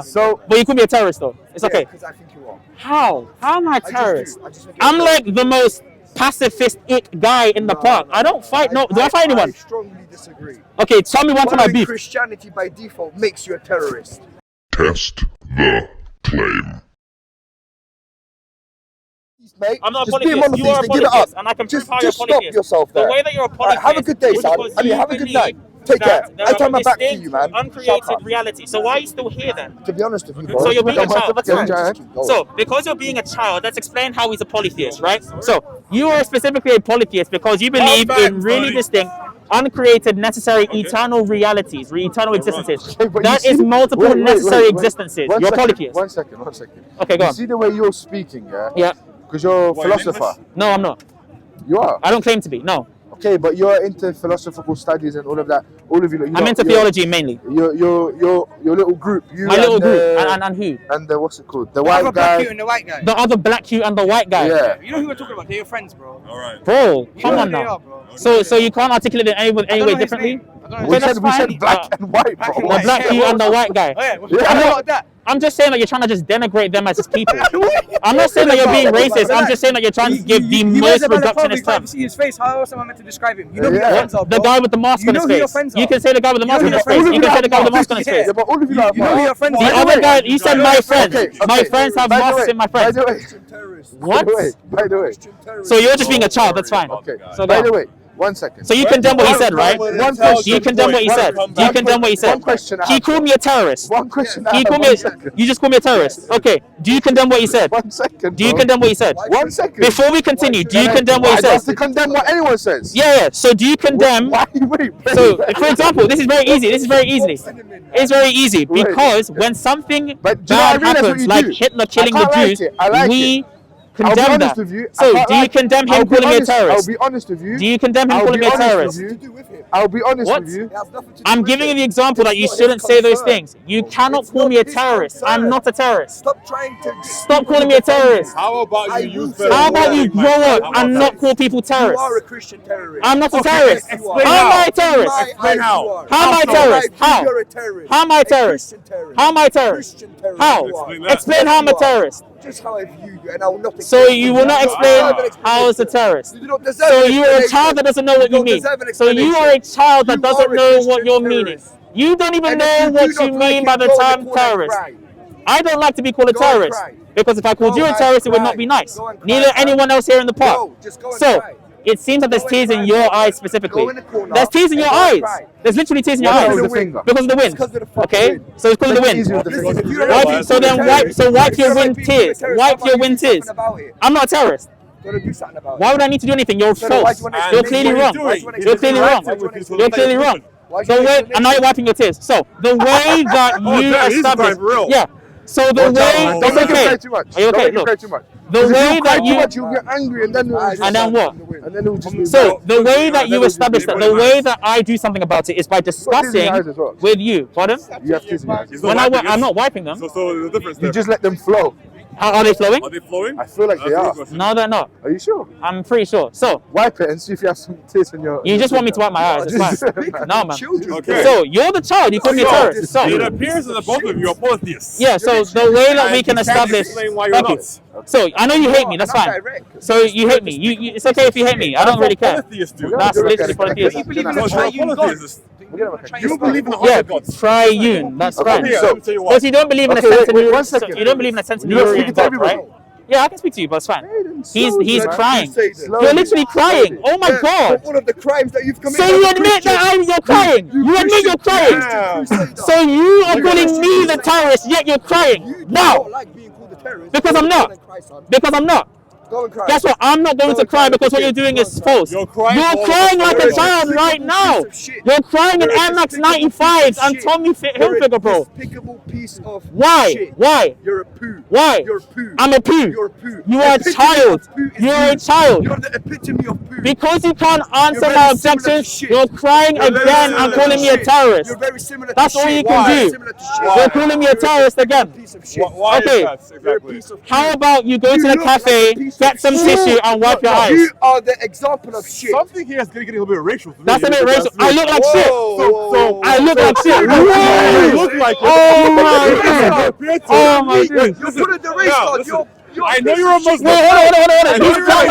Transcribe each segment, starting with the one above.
So, but you could be a terrorist though. It's okay. Because I think you are. How? How am I a terrorist? I just think I'm like the most pacifist-ic guy in the park. I don't fight. No, do I fight anyone? I strongly disagree. Okay, tell me one time I beef. Christianity by default makes you a terrorist. Test the claim. Mate, I'm not a just be polytheist. You are a polytheist, and I can prove how you're a stop polytheist. yourself there. The way that you're a polytheist. Have a good day, is son. because I mean, you have a good believe night. Take care. that there I are turn my back to distinct, you, man. uncreated reality. So why are you still here then? To be honest with you, bro. So you're being a child. That's fine. Go. So because you're being a child, let's explain how he's a polytheist, right? So you are specifically a polytheist because you believe in really distinct, uncreated, necessary, eternal realities, eternal existences. That is multiple necessary existences. You're a polytheist. One second. Okay, go on. You see the way you're speaking, yeah? Yeah. Because you're a philosopher. No, I'm not. You are? I don't claim to be. No. Okay, but you're into philosophical studies and all of that. All of you. I'm into theology mainly. Your little group. My little group. And who? And the what's it called? The white guy. Black cute and the white guy. The other black cute and the white guy. Yeah. You know who we're talking about? They're your friends, bro. All right. Bro, come on now. So you can't articulate it any way differently? We said black and white, bro. The black cute and the white guy. I'm just saying that you're trying to just denigrate them as just people. I'm not saying that you're being racist. I'm just saying that you're trying to give the most reductionist term. See his face. How else am I meant to describe him? You know who your friends are, bro. The guy with the mask on his face. You can say the guy with the mask on his face. You can say the guy with the mask on his face. Yeah, but all of you know who your friends are. The other guy, you said my friends. My friends have masks in my friends. What? By the way. So you're just being a child. That's fine. Okay. So by the way. 1 second. So you condemn what he said, right? One question. Do you condemn what he said? Do you condemn what he said? One question. He called me a terrorist. One question. He called me. You just called me a terrorist. Okay. Do you condemn what he said? 1 second. Do you condemn what he said? 1 second. Before we continue, do you condemn what he I says? have to condemn what anyone says. Yeah. So do you condemn? Wait. So, for example, this is very easy. It's very easy because when something bad happens, like Hitler killing the Jews, we condemn that. So, do you condemn him calling me a terrorist? I'll be honest with you. Do you condemn him calling me a terrorist? I'll be honest with you. I'm giving you the example that you shouldn't say those things. You cannot call me a terrorist. I'm not a terrorist. Stop calling me a terrorist. How about you use How about you grow up and not call people terrorists? You are a Christian terrorist. I'm not a terrorist. How am I a terrorist? How? How am I a terrorist? How? You're a terrorist. How am I a terrorist? How am I a terrorist? How? Explain how I'm a terrorist. Just how I view you, and I will not. So you will not explain how as a terrorist. You do not deserve So you are a child that doesn't know what you mean. So you are a child that doesn't know what you're meaning. You don't even know what you mean by the term terrorist. I don't like to be called a terrorist because if I called you a terrorist, it would not be nice. Neither anyone else here in the park. So it seems that there's tears in your eyes specifically. There's tears in your eyes. There's literally tears in your eyes because of the wind. Okay, so it's because of the wind. So then wipe your wind tears. Wipe your wind tears. I'm not a terrorist. Why would I need to do anything? You're false. You're clearly wrong. You're clearly wrong. You're clearly wrong. The way, and now you're wiping your tears. So the way that you establish, yeah. So the way, that's okay. Are you okay? Look, the way that you get angry and then what? And then it will just so the way that you establish that, the way that I do something about it is by discussing with you. Pardon? You have tears in your eyes. When I'm not wiping them. So the difference. You just let them flow. Are they flowing? Are they flowing? I feel like they are. No, they're not. Are you sure? I'm pretty sure. So wipe it and see if you have some tears in your. You just want me to wipe my eyes? It's fine. No, man. Okay. So you're the child. You call me a terrorist. So it appears that both of you are polytheists. yeah. So the way that we can establish. Thank you. So I know you hate me. That's fine. So you hate me. It's okay if you hate me. I don't really care. That's literally polytheism. You believe in a triune God. You believe in the gods. Triune. That's fine. Because you don't believe in a sense. You don't believe in a sense of God, right? Yeah, I can speak to you, but it's fine. He's crying. You're literally crying. Oh my God. One of the crimes that you've committed. So you admit that you're crying. You admit you're crying. So you are calling me the terrorist, yet you're crying. Now. Because I'm not. Because I'm not. Guess what? I'm not going to cry because what you're doing is false. You're crying like a child right now. You're crying in Air Max 95s and Tommy Hilfiger, bro. Why? Why? You're a poo. Why? You're a poo. I'm a poo. You're a poo. You are a child. You're a child. You're the epitome of poo. Because you can't answer my objections, you're crying again and calling me a terrorist. That's all you can do. You're calling me a terrorist again. Okay. How about you go to the cafe get some tissue and wipe your eyes. You are the example of shit. Something here is getting a little bit racial. To That's me. a bit racial. I look like shit. I look like shit. You look like it. Oh my god. Oh my You're god. putting the race card. You're I know you're a Muslim. Wait, hold on. He's you're crying.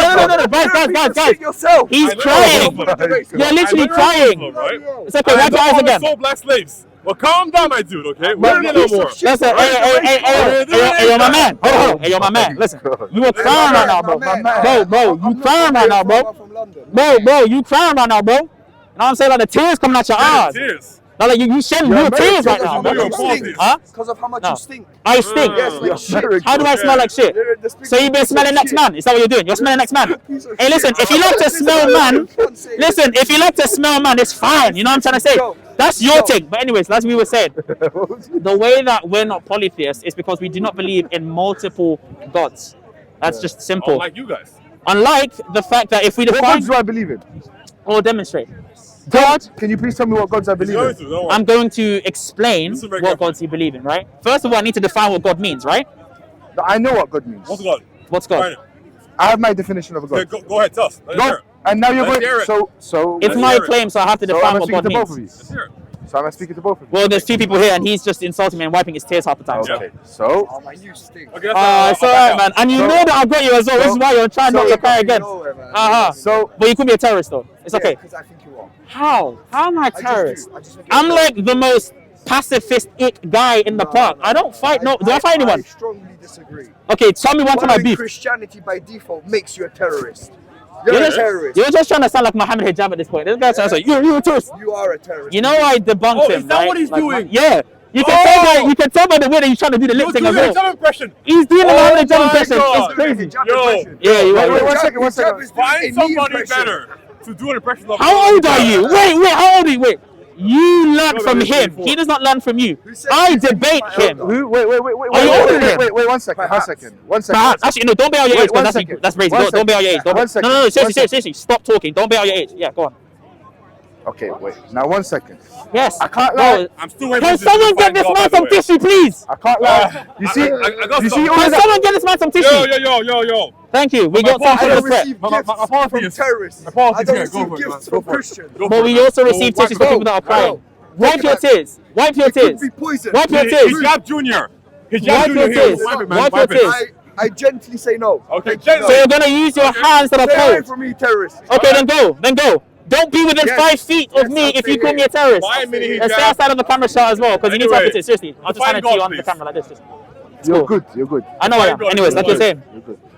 right. No. Guys. Shit yourself. He's I know crying. you're a Muslim. You're literally I know you're a crying. Muslim, right? It's okay, wipe your eyes I know again. sold black slaves. Well, calm down, my dude, okay? We're in a little more. Listen, hey, yo, my man. Hold on. Hey, yo, my man. Listen, you were crying right now, bro. Bro, you crying right now, bro. Bro, you crying right now, bro. You know what I'm saying? Like the tears coming out your eyes. Tears. Like you shedding real tears right now, bro. Huh? Because of how much you stink. I stink. Yes, like shit. How do I smell like shit? So you've been smelling next man? Is that what you're doing? You're smelling next man. Hey, listen, if you like to smell man, it's fine. You know what I'm trying to say? That's your take. But anyways, as we were saying, the way that we're not polytheists is because we do not believe in multiple gods. That's just simple. Like you guys. Unlike the fact that if we What define gods do I believe in? or demonstrate, God, Can you please tell me what gods I believe in? I'm going to explain Listen very what carefully. gods you believe in, right? First of all, I need to define what God means, right? I know what God means. What's God? What's God? Fine. I have my definition of a Okay, god. go ahead, tell us. Let us hear God, it. and now you're Let's going. hear it. So It's Let's my hear it. claim, so I have to so define I'm what speaking God to both of means. Let's you. hear it. So I'm speaking to both of you. Well, there's two people here, and he's just insulting me and wiping his tears half the time. Okay. So Oh man, you stink. Okay, that's It's alright, man. And you So- know that I've got you as well. This is why you're trying not to cry again. so But you could be a terrorist, though. It's okay. Because I think you are. How? How am I a I just terrorist? do. I just think you're I'm a like the most pacifist guy in the park. I don't fight. No, do I fight anyone? I strongly disagree. Okay, tell me one time I Following beef. Christianity by default makes you a terrorist. You're You're a just, terrorist. you're just trying to sound like Mohammed Hijab at this point. This guy's trying to say, you're a terrorist. You are a terrorist. You know I debunked Oh, him, is that right? what he's doing? Yeah. You can tell by the way that he's trying to do the lip You're thing doing as well. an impression. He's doing the Oh Mohammed Hijab my impression. God. It's crazy. Yo. Yeah, you Wait, are. one second. Hijab is doing Find a knee somebody impression. better to do an impression of. How old are you? Wait, how old are you? Wait. You learn No, from he's him. 24. He does not learn from you. Who said I he's debate my him. elder? who? Wait. Are you older than him? Wait. One second. Perhaps. Actually, no, don't be out your Wait, age, one because second. that's crazy. One Don't be out your age. second. One second. No, One second. seriously. Stop talking. Don't be out your age. Yeah, go on. Okay, wait. Now 1 second. Yes. I can't No, lie. I'm still waiting. Can for this someone to get find this God, man by the some way. tissue, please? I can't lie. You see? I got You see? some. All Can that. someone get this man some tissue? Yo. Thank you. We got my some I for don't the threat. receive My gifts apologies. from terrorists. My apologies. I don't Yeah, go receive for it, man. gifts Go from for it. Christians. Go But for we it. also receive Go, tissues for go, people that are crying. go. Wipe your tears. Wipe your It could tears. be poison. Wipe your tears. Hijab Junior. Wipe Hijab your Junior. tears. Wipe it, man. Wipe your Wipe it. tears. I gently say no. Okay, Thank you, gently. So you're gonna use your hands that are Stay away cold. from me, terrorists. Okay, then go. Don't be within Yes. 5 feet of Yes, me I'll if stay you call here. me a terrorist. Buy a mini And stay hijab. outside of the camera shot as well, because you need to have Anyway, it seriously. I'm just define handing it to you God, on the please. camera like this. Just. You're cool. good. I know I am. God, Anyways, like you're saying.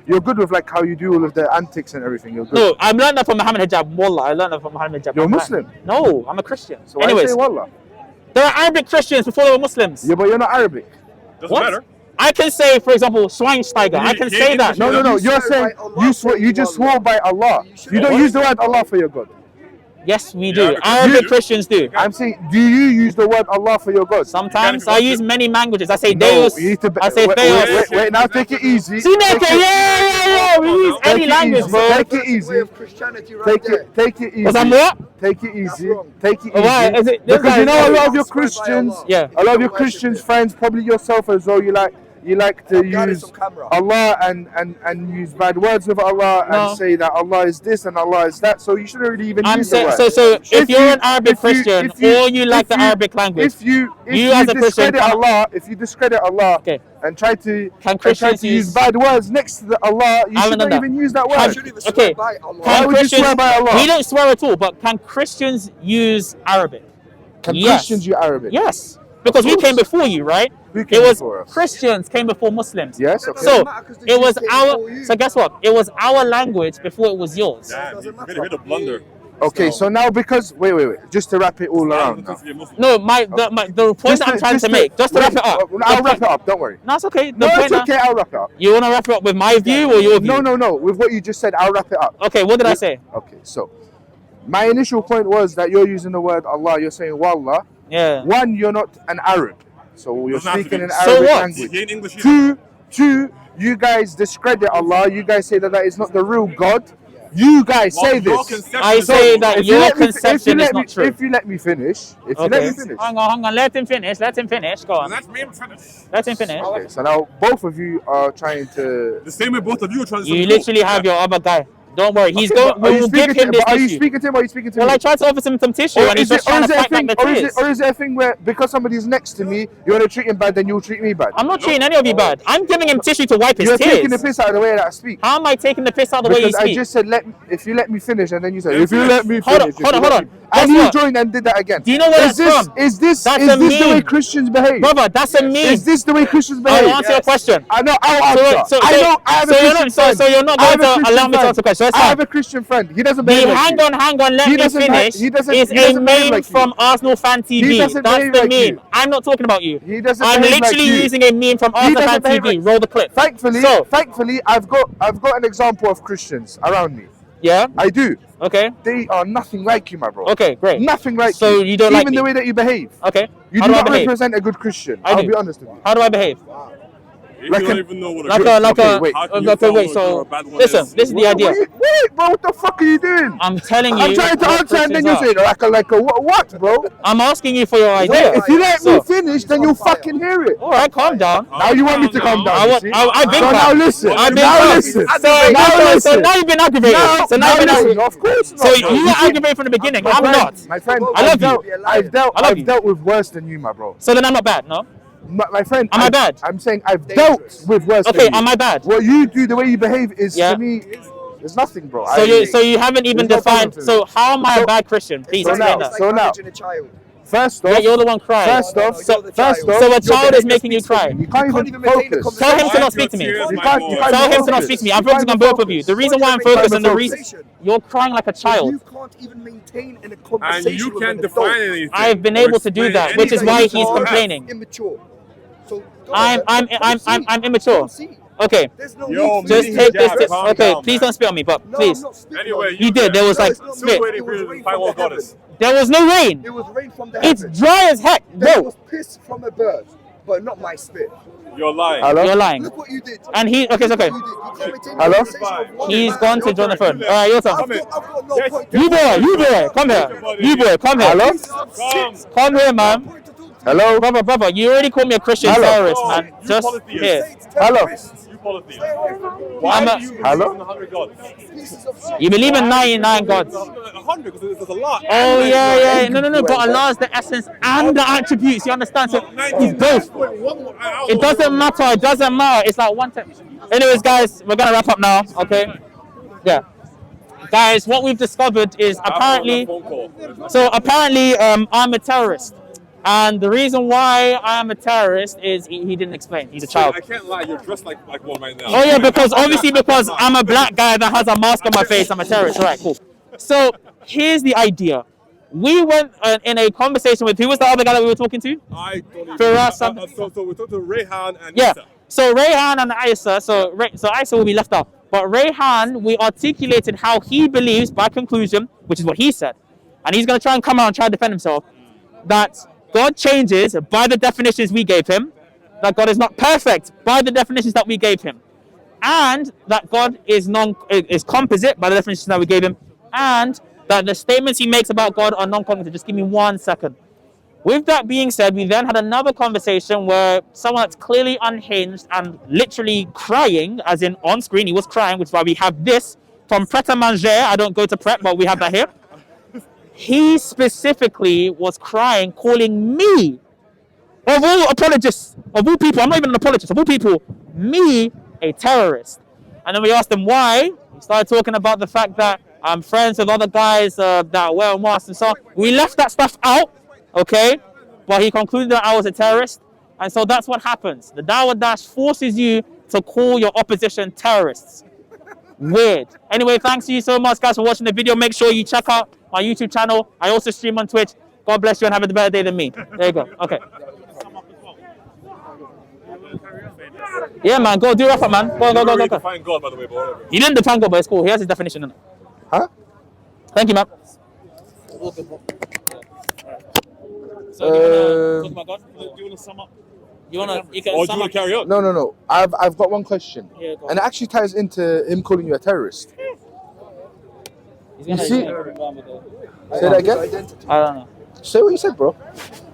You're good with like how you do all of the antics and everything. You're good. No, I learned that from Muhammad Hijab. Wallah, I learned that from Muhammad Hijab. You're a I'm Muslim? lying. No, I'm a Christian. So why you Anyways, say wallah? there are Arabic Christians before they were Muslims. Yeah, but you're not Arabic. Doesn't What? matter. I can say, for example, Schweinsteiger. I can say that. No. You You're swear saying by Allah, you just swore by Allah. should- You don't What? use the word Allah for your God. Yes, we Yeah, do. because Arabic you- Christians do. I'm saying, do you use the word Allah for your God? Sometimes Yeah, I if you use want many languages. I say No, Deus. you need to. I say wait, Theos. wait, now take it easy. Sineke, yeah. We use Take any it language, easy. bro. Take it Way easy. of Christianity right there. Take it easy. Was I what? Take it easy. wrong. Take it Oh, why? easy. Is it- this Because guy you know is- a lot of your Swear by Christians, Allah. Yeah. a lot of your Don't Christians worship friends, probably yourself as well. You like to God is use on camera. Allah and use bad words with Allah No. and say that Allah is this and Allah is that. So you shouldn't really even I'm use the saying, word. so if If you're you- an Arabic if you- Christian if you- or you like if the you- Arabic language, If you as a Christian discredit can't- Allah, if you discredit Allah Okay. and try to Can and try Christians to use use- bad words next to the Allah, you I haven't shouldn't done that. even use that You word. shouldn't even Okay. swear by Allah. Why Can would you swear by Allah? We don't swear at all, but can Christians use Arabic? Can Yes. Christians use Arabic? Yes, because we course. came before you, right? Who came It was before us? Christians came before Muslims. Yes. Okay. So Doesn't matter 'cause the it was Jews came before our. you. So guess what? It was our language before it was yours. Damn, you made a blunder. Okay, so now because wait, just to wrap it all around now. No, the point that I'm trying to make, just to wrap it up. I'll wrap it up. Don't worry. No, it's okay. No, The it's point that- okay. I'll wrap it up. You want to wrap it up with my view or your view? No. With what you just said, I'll wrap it up. Okay, what did I say? Okay, so my initial point was that you're using the word Allah. You're saying Wallah. Yeah. One, you're not an Arab, so you're Doesn't have to speaking be. in So Arabic what? language. He ain't English either. Two, you guys discredit Allah. You guys say that is not the real God. You guys say this. I say that If you your let me- conception is not true. If you let me finish, Okay. Hang on. Let him finish. Go on. Let me finish. Let him finish. Okay, so now both of you are trying to. The same way both of you are trying to. You literally have your other guy. Don't worry. He's Okay, going. but are you We'll give speaking him to- this but Are you tissue. speaking to him or are you speaking to Well, me? I tried to offer him some tissue, and he's just trying to fight back the tears. Or is it a thing where because somebody's next to me, you want to treat him bad, then you'll treat me bad? I'm not treating any of you bad. I'm giving him tissue to wipe his You're taking the tears. piss out of the way that I speak. How am I taking the piss out of the way you Because I speak? just said if you let me finish, and then you said if you let me Hold on, finish. if hold you on, let hold me- on. Guess And you what? joined and did that again. Do you know where Is that's this from? is this That's is a this the way meme. Christians behave? Brother, that's a meme. Is this the way Christians behave? I'll answer your question. I know. I'll answer. I know. I have a so you're Christian not, friend. so you're not I going have a to Christian allow me to friend. answer the question. That's I fine. have a Christian friend. He doesn't The behave like hang you. on, let He me doesn't finish. he doesn't- It's he a doesn't behave meme like you. from Arsenal Fan TV. doesn't That's behave the like meme. you. I'm not talking about you. He doesn't I'm behave like literally you. using a meme from Arsenal Fan doesn't behave TV. like- Roll the clip. Thankfully, I've got an example of Christians around me. Yeah. I do. Okay. They are nothing like you, my bro. Okay. Great. Nothing like you. So you don't like even me? the way that you behave. Okay. You How do do I not behave? represent a good Christian. I I'll do. be honest with you. How do I behave? You Like don't a- even know what Like a a like okay, a. wait. Okay. Wait. So listen. This is the idea. Wait, bro, what the fuck are you doing? I'm telling you. I'm trying to what answer and then Christians you're are. saying like a what, bro? I'm asking you for your Wait, idea. if you let So- me finish, then you'll fucking hear it. All right, calm down. Now you want me to calm down? I you want. see? I've been So calm. now listen. I've been Now calm. listen. So Now so listen. now you've been aggravated. So now you've been listen. aggravated. Of course not. So bro. you You were see- aggravated from the beginning. My I'm friend, not. My friend, I love you. I've I love you. dealt with worse than you, my bro. So then I'm not bad, no? My friend, Am I bad? I'm saying I've dealt with worse Okay, than you. am I bad? What you do, the way you behave, is Yeah. to me, it's nothing, bro. So you haven't even There's no defined. problem for So me. how am I a So- bad Christian? Please so explain now- that. so now- managing a child. First Yeah, off, you're the one crying. First off, you're the child. So a child is making you speaks for cry. you can't even even maintain the focus. Tell him to conversation. not speak to me. You can't Tell him to not speak to me. I'm focusing on both of you. The reason why I'm focused on the reason you're crying like a child. You can't even maintain in a And conversation you with can't an define adult. anything. I've been or able to do explain that, which is anything. why You he's are complaining. Immature. So go I'm ahead, I'm immature. proceed. Okay, There's no Yo, need just to take Jab, this. calm Okay, down, please man. don't spit on me, but No, please. I'm not speaking Anyway, on You did. There was No, like it's not spit. me. Waiting for you to It was find rain what from God the is. There was no rain. It was rain from the It's heavens. dry as heck. There Bro, was piss from a bird, but not my spit. You're lying. Hello? you're lying. Look what you did. And he. Okay, it's okay. Look what you did. You can't maintain Hello? a conversation of one He's man. gone to join the phone. All right, your turn. I've got no point. You boy, come here. You boy, come here. Hello? Come here, man. Hello? Brother, you already called me a Christian Hello? terrorist, man. You Just polytheist. here. Hello? You polytheist. I'm Why a- do you Hello? believe in 100 gods? You believe in 99 gods. 100 because there's a lot. Oh yeah. No. But Allah is the essence and the attributes. You understand? So He's both. It doesn't matter. It doesn't matter. It's like one time. Anyways, guys, we're gonna wrap up now. Okay. Yeah. Guys, what we've discovered is apparently. Apparently, I'm a terrorist. And the reason why I am a terrorist is he didn't explain. He's a child. I can't lie, you're dressed like one right now. Oh yeah, because I'm a black guy that has a mask on my face. I'm a terrorist. All right, cool. So here's the idea. We went in a conversation with who was the other guy that we were talking to? I don't even For us, so we talked to Rayhan and Yeah. Isa. So Rayhan and Isa. So Isa will be left out. But Rayhan, we articulated how he believes by conclusion, which is what he said, and he's gonna try and come out and try to defend himself, that God changes by the definitions we gave him, that God is not perfect by the definitions that we gave him, and that God is composite by the definitions that we gave him, and that the statements he makes about God are non-cognitive. Just give me 1 second. With that being said, we then had another conversation where someone that's clearly unhinged and literally crying, as in on screen, he was crying, which is why we have this from Pret a Manger. I don't go to Pret, but we have that here. He specifically was crying, calling me, of all apologists, of all people, I'm not even an apologist, of all people, me a terrorist. And then we asked him why. He started talking about the fact that I'm friends with other guys that wear masks and so on. We left that stuff out, okay? But he concluded that I was a terrorist. And so that's what happens. The Dawah Dash forces you to call your opposition terrorists. Weird. Anyway, thanks to you so much, guys, for watching the video. Make sure you check out my YouTube channel. I also stream on Twitch. God bless you and have a better day than me. There you go. Okay. Yeah, man. Go do wrap up, man. Go. Define God, by the way, but whatever. He didn't define God, but it's cool. He has his definition in it. Huh? Thank you, man. So, do you wanna talk about God? Do you wanna sum up? You can Or do you sum want up. to carry on? No. I've got one question. Yeah, go on. And it actually ties into him calling you a terrorist. You see? Say that again. I don't know. Say what you said, bro.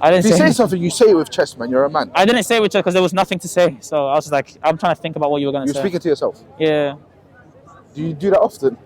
I didn't If you say say something, you say it with chest, man. You're a man. I didn't say which because there was nothing to say. So I was just like, I'm trying to think about what you were gonna You're say. speaking to yourself. Yeah. Do you do that often?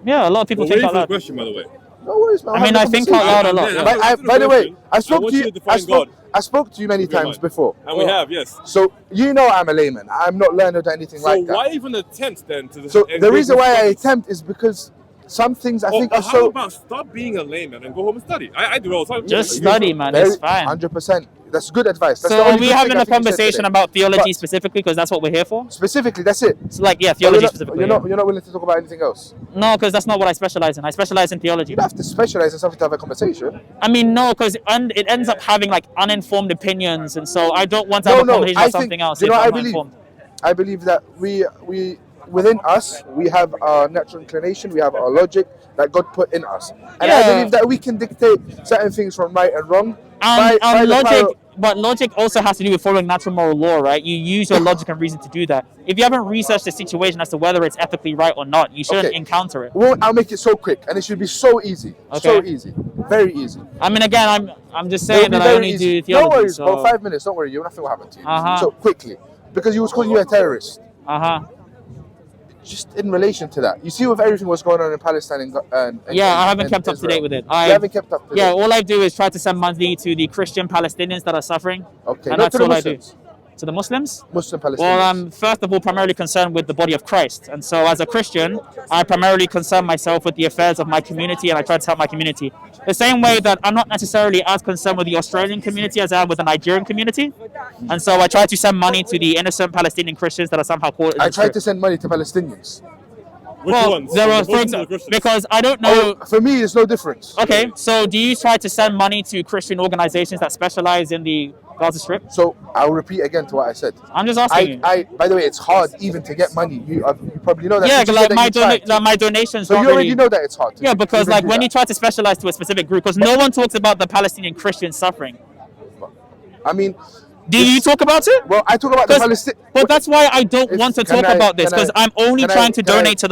Yeah, a lot of people Well, think waiting out for the loud. question, by the way. No worries, man. I mean, I think out loud a lot. Yeah. By the way, I spoke want to you you. to define God. I spoke to you many times mind. before. And we have, yes. So you know I'm a layman. I'm not learned or anything So like that. why even attempt then to? So the engage reason with why I studies? attempt is because some things I think Or are how so. about stop being a layman and go home and study? I do it all the time. Just study, man. It's fine. 100%. That's good advice. That's So the are only we good having thing I a think you said conversation today. about theology But specifically because that's what we're here for? specifically, that's it. So like, yeah, You're theology not, specifically. you're yeah. not. You're not willing to talk about anything else. No, because that's not what I specialize in. I specialize in theology. You don't have to specialize in something to have a conversation. I mean, no, because it ends up having like uninformed opinions, and so I don't want to have a No. conversation I about think. something else Do you if know what I'm I not believe? informed. I believe that we within us we have our natural inclination. We have our logic that God put in us, and I Yeah. believe that we can dictate certain things from right and wrong. And by the logic, power- but logic also has to do with following natural moral law, right? You use your logic and reason to do that. If you haven't researched the situation as to whether it's ethically right or not, you shouldn't Okay. encounter it. Well, I'll make it so quick, and it should be so easy, so Okay. easy, very easy. I mean, again, I'm just It'll saying be that I very only easy. do theology. No worries, so, bro. 5 minutes. Don't worry. Nothing will happen to you. Uh-huh. So quickly, because he was calling you a terrorist. Uh-huh. Just in relation to that, you see with everything what's going on in Palestine and Yeah, I haven't kept up to Israel. date with it. You haven't kept up to Yeah, date. all I do is try to send money to the Christian Palestinians that are suffering. Okay, And not that's to the all I do. Muslims. To the Muslims? Muslim Palestinians. Well, I'm first of all primarily concerned with the body of Christ. And so as a Christian, I primarily concern myself with the affairs of my community and I try to help my community. The same way that I'm not necessarily as concerned with the Australian community as I am with the Nigerian community. And so I try to send money to the innocent Palestinian Christians that are somehow caught in I this tried trip. to send money to Palestinians. Which Well, ones? there The are, Muslims for or the example, Christians? because I don't know. Oh, for me, it's no difference. Okay, so do you try to send money to Christian organizations that specialize in the Gaza Strip? So I'll repeat again to what I said. I'm just asking you. By the way, it's hard even to get money. You probably know that. Yeah, You like said my, that you tried. my donations. So don't you already really, know that it's hard. Yeah, because even like do when that. you try to specialize to a specific group, because no one talks about the Palestinian Christians suffering. I mean, Do you talk about it? well, I talk about the 'Cause- Palestinian. But that's why I don't want to Can talk I- about this, can I- because I'm only can I- trying to can I- donate to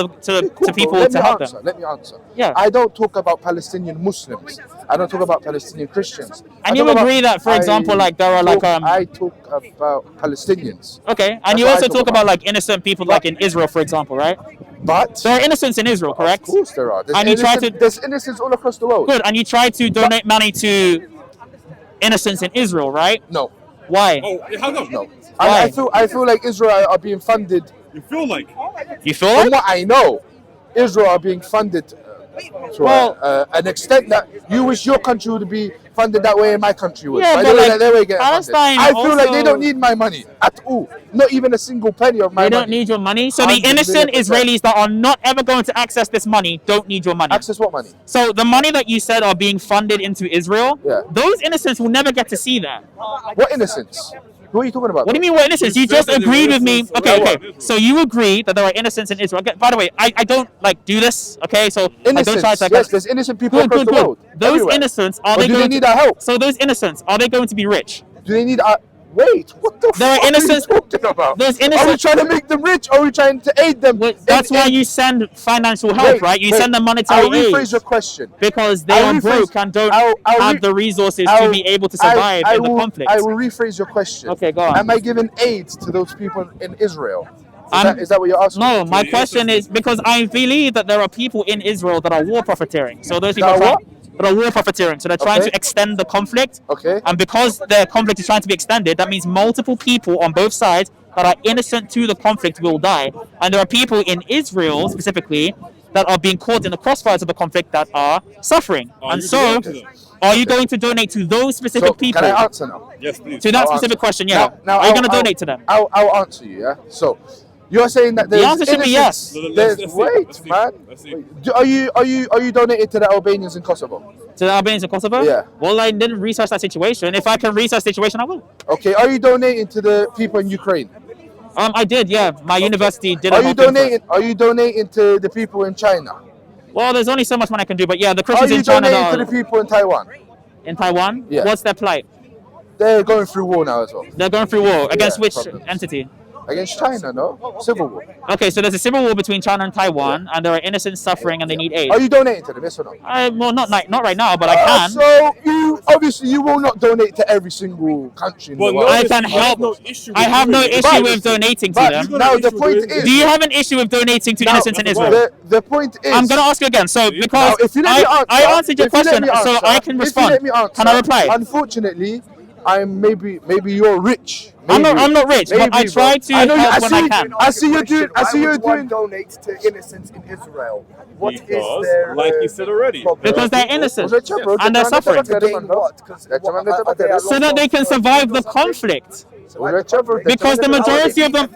Cool, people bro. Let to me help answer. them. Let me answer. Yeah. I don't talk about Palestinian Muslims. I don't talk about Palestinian Christians. I And you talk about- agree that, for example, like there are like I talk about Palestinians. okay, and That's you what I also talk talk about. about like innocent people, like in Israel, for example, right? But There are innocents in Israel, correct? of course there are. And you try to- There's innocents all across the world. Good, and you try to donate money to innocents in Israel, right? No, Why? Oh, how come? no. Why? I feel like Israel are being funded. You feel like You feel From like? what I know, Israel are being funded to Well- an extent that you wish your country would be funded that way and my country would. Yeah, By but the way, like, that they were getting funded. Palestine I feel like they also- don't need my money at all. Not even a single penny of my They money. don't need your money. So the 100 innocent million%. Israelis that are not ever going to access this money don't need your money. Access what money? So the money that you said are being funded into Israel, Yeah. those innocents will never get to see that. What innocence? What are you talking about? What do you mean what innocents? You You just said that there agreed were with me. innocents Okay, around okay. Israel. So you agree that there are innocents in Israel. Okay, by the way, I don't like do this. Okay, so I don't Innocence. try to. Yes, there's innocent people Good, across good, the good. world. Those everywhere. innocents are But they do they going need to? our help? So those innocents are they going to be rich? Do they need our... Wait, what the There are fuck innocents- are you talking about? Those Are we innocent- trying to make them rich? Or are we trying to aid them? Well, that's why you send financial help, right? You send them monetary I'll rephrase aid your question. because they I'll are rephrase- broke and don't I'll have re- the resources to I'll- be able to survive in the will, conflict. I will rephrase your question. Okay, go on. Am I giving aid to those people in Israel? I'm- Is that what you're asking? No, my the question is because I believe that there are people in Israel that are war profiteering. So those people That are that are war profiteering. So they're trying Okay. to extend the conflict. Okay. And because the conflict is trying to be extended, that means multiple people on both sides that are innocent to the conflict will die. And there are people in Israel specifically that are being caught in the crossfires of the conflict that are suffering. Are And you so, donating to them? are you going to donate to those specific So, people? can I answer now? yes, please. To that I'll specific answer. question, yeah. Now, Are you going to donate to them? I'll answer you, yeah? So, you're saying that there's answer should be yes. There's, Let's see. wait, Let's see. man. Let's see. Wait, are you donated to the Albanians in Kosovo? To the Albanians in Kosovo? Yeah. Well, I didn't research that situation. If I can research the situation, I will. Okay, are you donating to the people in Ukraine? I did, yeah. My university did. a Are whole you thing for it. donating? Are you donating to the people in China? Well, there's only so much money I can do, but yeah, the Are Christians you in China donating to that the are people in Taiwan? in Taiwan. Yeah. What's their plight? They're going through war now as well. They're going through war against Yeah, which problems. entity? Against China, no? Civil war. Okay, so there's a civil war between China and Taiwan, and there are innocents suffering, and they need aid. Are you donating to them, yes or no? Well, not right now, but I can. So you obviously you will not donate to every single country in the world. I can help. I have no issue with donating to them. Now the point is, do you have an issue with donating to innocents in Israel? The point is, I'm gonna ask you again. So because I answered your question, so I can respond. Can I reply? Unfortunately, maybe you're rich. I'm not rich, but I try to help when I can. I see you doing. Donate to innocents in Israel. What is Because, their like you said already, Because they're innocent and they're suffering, so that they can survive the conflict. Because the majority of them,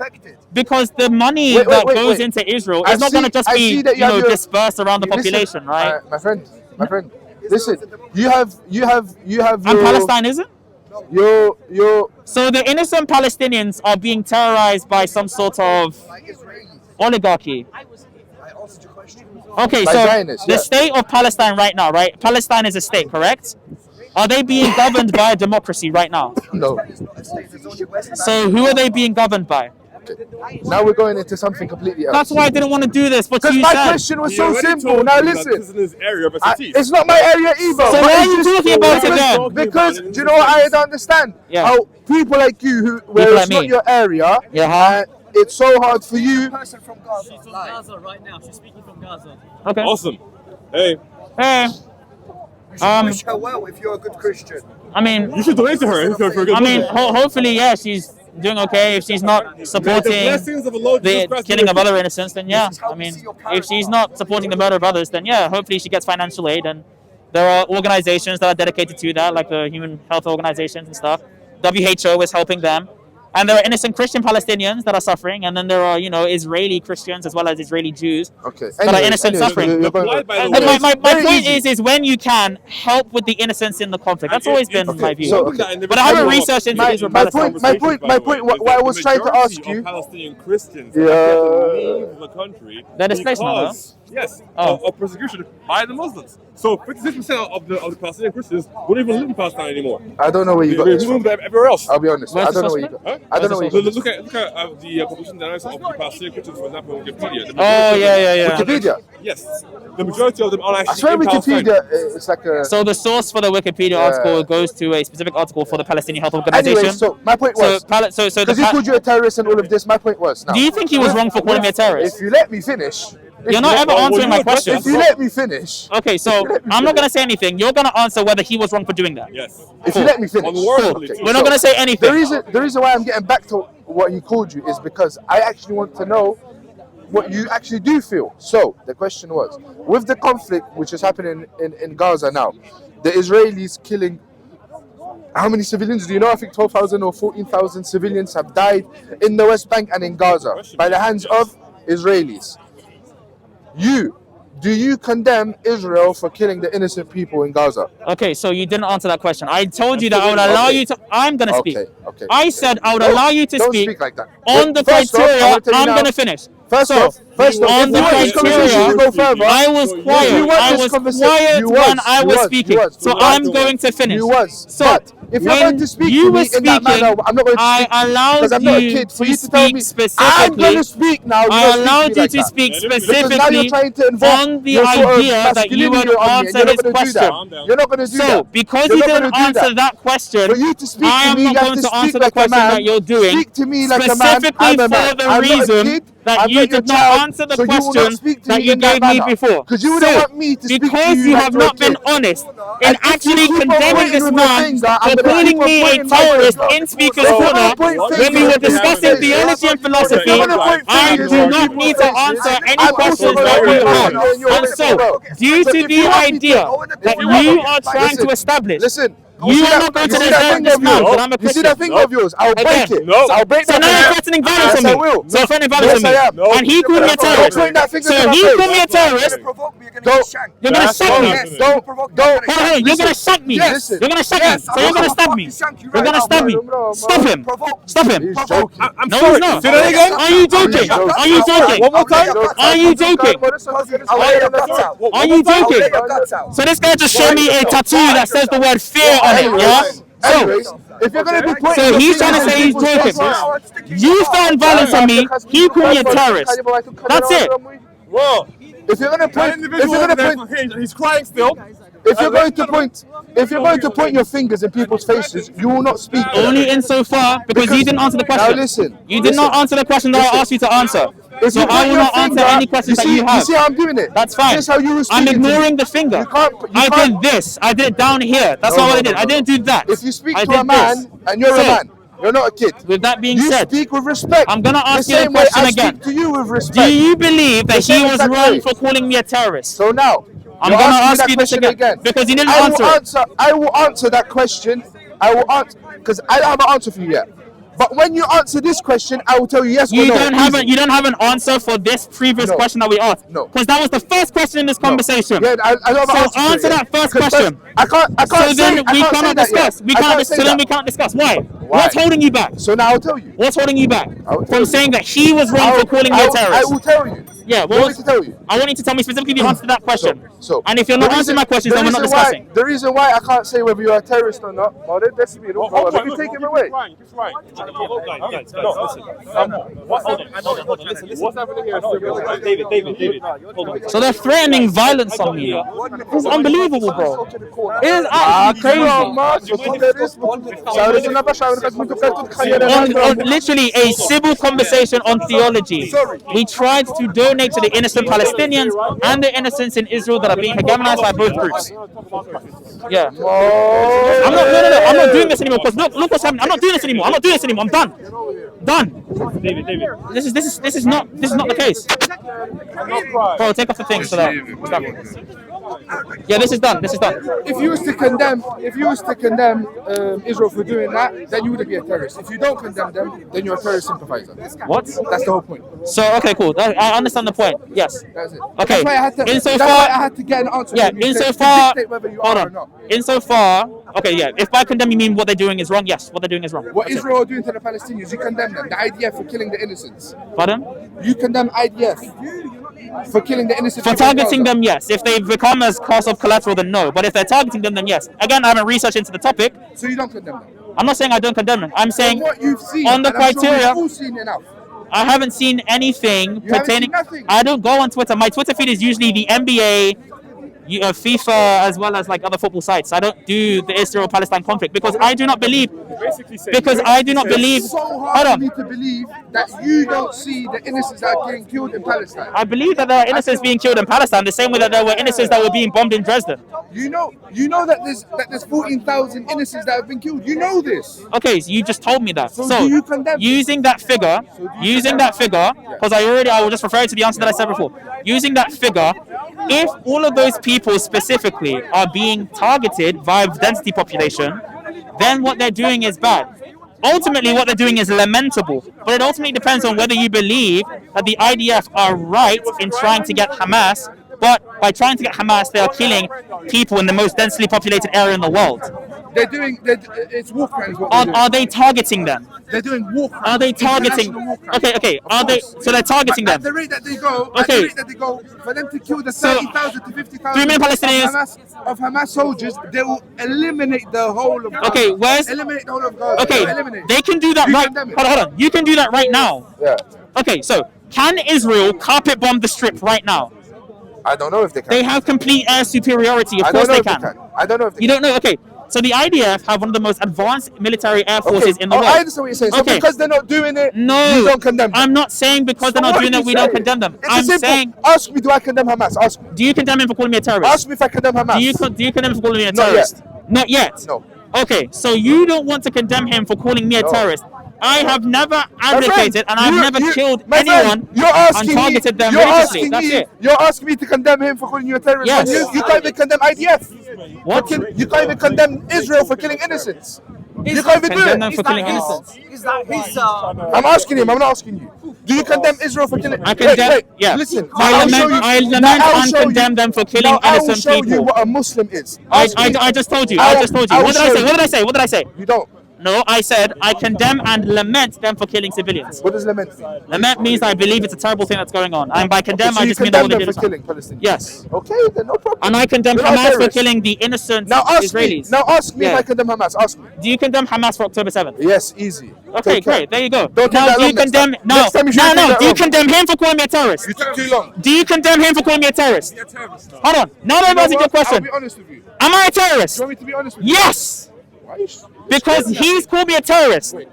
because the money that goes into Israel is not going to just be dispersed around the population, right? My friend, listen, you have. And Palestine isn't. So the innocent Palestinians are being terrorized by some sort of oligarchy. Okay, so the state of Palestine right now, right? Palestine is a state, correct? Are they being governed by a democracy right now? No. So who are they being governed by? Now we're going into something completely else. That's why I didn't want to do this. Because my question was so simple. Now listen, it's not my area either. So why are you talking about it then? Because do you know what I don't understand? Yeah. How people like you, where it's not your area, it's so hard for you. She's from Gaza right now. She's speaking from Gaza. Okay. Awesome. Hey. You should wish her well if you're a good Christian. I mean, you should donate to her if you're a good Muslim. Hopefully, yeah, she's doing okay. If she's not supporting the killing of other innocents, then yeah. I mean, if she's not supporting the murder of others, then yeah, hopefully she gets financial aid. And there are organizations that are dedicated to that, like the human health organizations and stuff. WHO is helping them. And there are innocent Christian Palestinians that are suffering, and then there are, Israeli Christians as well as Israeli Jews that are innocent suffering. My point is when you can help with the innocence in the conflict. That's always been my view. But I haven't researched into Israel. My point. What I was trying to ask you. Palestinian Christians have to leave the country. They're displaced now, Yes, of persecution by the Muslims. So 56% of the Palestinian Christians don't even live in Palestine anymore. I don't know where you got this from. Everywhere else. I'll be honest. I don't know where you got. I don't know where you got this. Look at the population dynamics of the Palestinian Christians, for example, on Wikipedia. Wikipedia? Yes. The majority of them are actually I swear Wikipedia, it's like a... So the source for the Wikipedia article goes to a specific article for the Palestinian Health Organization. Anyway, so my point was... Because he called you a terrorist and all of this, my point was... Do you think he was wrong for calling me a terrorist? If you let me finish... You're not ever answering my question. If you let me finish... Okay, so I'm not going to say anything. You're going to answer whether he was wrong for doing that. Yes. If you let me finish. We're not going to say anything. The reason why I'm getting back to what he called you is because I actually want to know what you actually do feel. So, the question was, with the conflict which is happening in Gaza now, the Israelis killing... How many civilians do you know? I think 12,000 or 14,000 civilians have died in the West Bank and in Gaza by the hands of Israelis. Do you condemn Israel for killing the innocent people in Gaza? Okay, so you didn't answer that question. I told you that I would allow you to... I'm going to speak. Okay. I said I would allow you to speak. Don't speak like that. On the criteria, I'm going to finish. First off, on the criteria, I was quiet. I was quiet when I was speaking. So I'm going to finish. So if you're going to speak to me in that manner, I'm not going to speak. I allowed you to speak specifically. I'm going to speak now. I allowed you to speak specifically on the idea that you would answer his question. You're not going to do that. So, because you didn't answer that question, I am not going to answer the question that you're doing. Speak to me like a man. Specifically for the reason that you did not answer the question that you gave me before. Because you wouldn't want me to speak to you. Because you have not been honest in actually condemning this man for calling me a terrorist in Speaker's Corner when we were discussing theology and philosophy, I do not need to answer any questions that you have. And so, due to the idea that you are trying to establish, you are not going to desert this man, but I'm a Christian. You see that thing of yours? I'll break it. No. I'll break that. So now you're threatening violence on me. So you're threatening violence on me. And he called me a terrorist. So he called me a terrorist. You're going to shank me. Don't. You're going to shank me. You're going to shank me. So you're going to stab me. You're going to stab me. Stop him. Stop him. I'm No, sorry. he's not. Say that again. Are you joking? Are you joking? One more time. Are you joking? Are you joking? So this guy just showed me a tattoo that says the word fear on it, yeah? So, If you're gonna be pointing So your he's trying to fingers say at he's people's joking. faces- You found violence on me. He called me a terrorist. That's it. Well, If you're gonna that point, if individual you're over gonna there point, from Hinge, and he's crying still. if you're going to point your fingers in people's faces, you will not speak. to them. Only insofar because you didn't answer the question. Now listen. You did not answer the question that I asked you to answer. If So you I point will your not answer finger, any questions that you You have. see how I'm doing it? That's fine. This is how you were I'm speaking to me. ignoring the finger. You can't. I did this. I did it down here. That's No, not what I no, did. no, I didn't no. do that. If you speak I to did a man this. and you're a So, man, you're not a kid. With that being You said, speak with respect. I'm gonna ask the you the same way question I again. speak to you with Do respect. you believe that The same he was exact wrong way. for calling me a terrorist? So now, I'm you're gonna asking me ask that you this question again because you didn't answer it. I will answer that question. I will answer because I don't have an answer for you yet. But when you answer this question, I will tell you yes or no. You don't have an answer for this previous No. question that we asked. No. Because that was the first question in this conversation. Yeah, I don't have an So answer for it answer yet. that first Because question. I can't So say, then I we can't say cannot that yet. discuss. We I can't can't say so then that. we can't discuss. Why? What's holding you back? So now I'll tell you. What's holding you back I'll tell from you. saying that he was wrong for calling me a I terrorist? will tell you. Yeah, You want me to tell you? I want you to tell me specifically the answer to that question. So, and if you're not answering my questions, then we're not discussing. The reason why I can't say whether you're a terrorist or not, well, that's me. Let me take him away. He's right. What's happening here? David, hold on. So they're threatening violence on me. It's unbelievable, bro. It is actually crazy. On literally a civil conversation on theology. We tried to donate to the innocent Palestinians and the innocents in Israel that are being hegemonized by both groups. Yeah. I'm not doing this anymore because look what's happening. I'm not doing this anymore. I'm done. David. This is not the case. Bro, take off the thing so that. Yeah, this is done. If you was to condemn Israel for doing that, then you wouldn't be a terrorist. If you don't condemn them, then you're a terrorist sympathizer. What? That's the whole point. So okay, cool. I understand the point. Yes. That's it. Okay. That's why I had to get an answer. Yeah. from you to Insofar. dictate whether you Hold are or on. not. Insofar. Okay. Yeah. If by condemn you mean what they're doing is wrong, yes. What they're doing is wrong. What Israel are doing to the Palestinians, you condemn them. The IDF for killing the innocents. Pardon? You condemn IDF for killing the innocent. For people in targeting Gaza. them, yes. If they become as cost of collateral, then no. But if they're targeting them, then yes. Again, I haven't researched into the topic. So you don't condemn them. I'm not saying I don't condemn them. I'm saying From what you've seen, on the and I'm sure criteria. we've all seen enough. I haven't seen anything You haven't pertaining. seen nothing? I don't go on Twitter. My Twitter feed is usually the NBA, FIFA, as well as like other football sites. I don't do the Israel-Palestine conflict because I do not believe. It's so hard Hold for on. me to believe that you don't see the innocents that are getting killed in Palestine. I believe that there are innocents being killed in Palestine, the same way that there were innocents that were being bombed in Dresden. You know that there's 14,000 innocents that have been killed. You know this. Okay, so you just told me that. So do you condemn? Using that figure, because I will just refer to the answer that I said before. Using that figure, if all of those people specifically are being targeted via density population, then what they're doing is bad. Ultimately, what they're doing is lamentable. But it ultimately depends on whether you believe that the IDF are right in trying to get Hamas, but by trying to get Hamas, they are killing people in the most densely populated area in the world. It's war crimes. What they're doing. Are they targeting them? They're doing war crimes. Are they targeting? International war crimes. Okay. Of course. So they're targeting At them. the rate that they go, Okay. for them to kill the So, 30,000 to 50,000 3 million Palestinians. of Hamas soldiers, they will eliminate the whole of Gaza. Okay, eliminate the whole of Gaza. Okay, They'll eliminate. they can do that You right. condemn it. Hold on. You can do that right now. Yeah. Okay, so can Israel carpet bomb the strip right now? I don't know if they can. They have complete air superiority. Of I course don't know they if can. I don't know if they You can. don't know? Okay. So the IDF have one of the most advanced military air forces in the world. I understand what you're saying. So Okay. because they're not doing it, No, you don't condemn them. I'm not saying because they're So not what doing are it, you we don't saying? condemn them. It's I'm simple. saying, Ask me, do I condemn Hamas? Ask me. do you condemn him for calling me a terrorist? Ask me if I condemn Hamas. Do you condemn him for calling me a Not terrorist? Not yet. No. Okay, so you don't want to condemn him for calling me a terrorist. I have never advocated and I've never killed anyone and targeted them religiously. That's it. You're asking me to condemn him for calling you a terrorist. Yes. You can't even condemn IDF. What? You can't even condemn Israel for killing innocents. You can't even do Condemn it. them for killing innocents. Is that his? I'm asking him. I'm not asking you. Do you condemn Israel for killing? I condemn. Yeah. Listen. I lament and condemn them for killing I will innocent show you people. what a Muslim is. I just told you. I What did I say? What did I say? You don't. No, I said I condemn and lament them for killing civilians. What does lament mean? Lament means I believe it's a terrible thing that's going on. And by condemn, So I you just mean that what condemn they them did for is wrong. killing Palestinians? Yes. Okay, then no problem. And I condemn They're not Hamas for terrorists. killing the innocent Now ask me. Israelis. Now ask me Yeah. if I condemn Hamas. Ask me. Do you condemn Hamas for October 7th? Yes, easy. Okay, Take care. great. There you go. Don't take Now, that do you long next condemn? time. No, Next time you shouldn't no, take no. that Do you long. condemn him for calling me a terrorist? You took too long. Do you condemn him for calling me a terrorist? Hold on. Now I've answered your I'll question. be honest with you. Am I a terrorist? Do you want me to be honest with you? Yes, Why you because he's called me a terrorist. Wait.